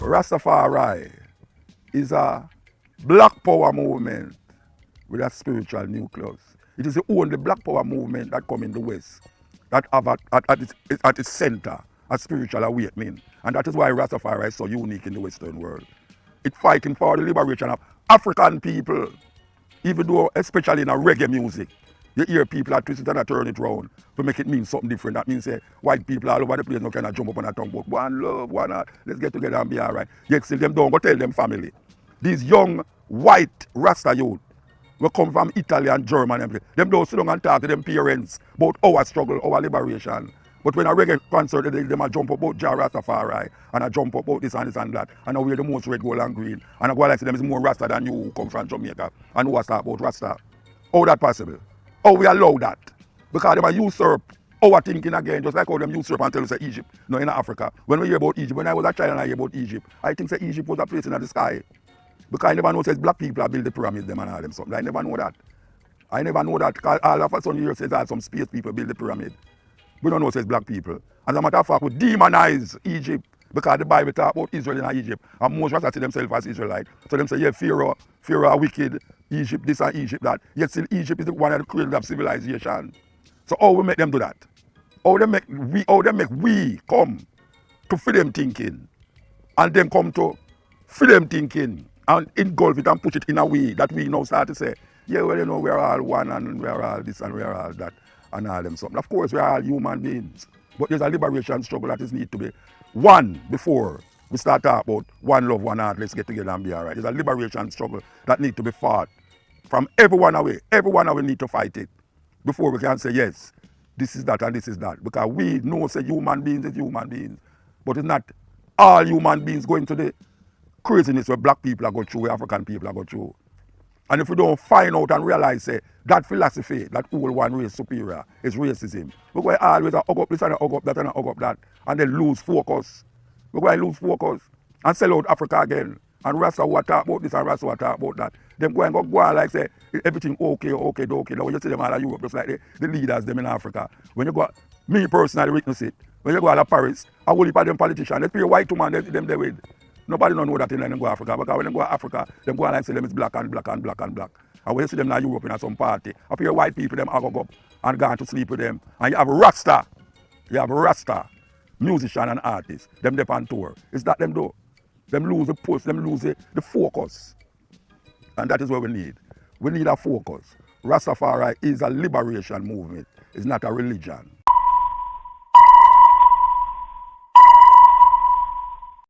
Rastafari is a black power movement with a spiritual nucleus. It is the only black power movement that come in the West that have at its center a spiritual awakening. And that is why Rastafari is so unique in the Western world. It's fighting for the liberation of African people, even though, especially in a reggae music, you hear people are twist it and turn it round to make it mean something different. That means white people all over the place no kind of jump up on a tongue, but one love, one heart, let's get together and be all right. Yet still them don't go tell them family. These young white Rasta youth will come from Italy and Germany. Them don't sit down and talk to them parents about our struggle, our liberation. But when a reggae concert, them a jump up about Jah Rastafari and a jump up about this and this and that. And I wear the most red, gold and green. And I go like say them is more Rasta than you who come from Jamaica and who has talk about Rasta. How that possible? How we allow that? Because them a usurp our thinking again, just like how them usurp and tell us Egypt, no in Africa. When we hear about Egypt, when I was a child and I hear about Egypt, I think that Egypt was a place in the sky. Because I never know says black people build the pyramids them and all them something. I never know that. I never know that because all of a sudden you says that some space people build the pyramid. We don't know says black people. As a matter of fact, we demonize Egypt because the Bible talk about Israel in Egypt. And most Rasta see themselves as Israelite. So them say, yeah, Pharaoh wicked, Egypt this and Egypt that. Yet still Egypt is one of the cradles of civilization. So how we make them do that? How they make we come to free them thinking. And them come to free them thinking and engulf it and push it in a way that we now start to say, yeah, well, you know, we're all one and we're all this and we're all that and all them something. Of course, we're all human beings. But there's a liberation struggle that is need to be one before we start talking about one love, one heart, let's get together and be all right. There's a liberation struggle that need to be fought from everyone away. Everyone away need to fight it before we can say, yes, this is that and this is that. Because we know say human beings is human beings. But it's not all human beings going to the craziness where black people are going through, where African people are going through. And if we don't find out and realize that philosophy, that all one race superior, is racism, we're going to always hug up this and hug up that and hug up that, and then lose focus. We're going to lose focus and sell out Africa again. And Rasta will talk about this and Rasta will talk about that. Them go and go on like say everything okay. Now when you see them all in Europe, just like the leaders them in Africa. When you go, me personally witness it. When you go to Paris, I will hear them politicians. They pay white woman them there with. Nobody don't know that in them go to Africa. Because when they go to Africa, them go and like say them is black and black and black and black. And when you see them in Europe in some party, up here white people them go up and go to sleep with them. And you have Rasta. Musician and artist. Them on tour. It's that them do. Them lose the post, them lose the focus. And that is what we need. We need a focus. Rastafari is a liberation movement. It's not a religion.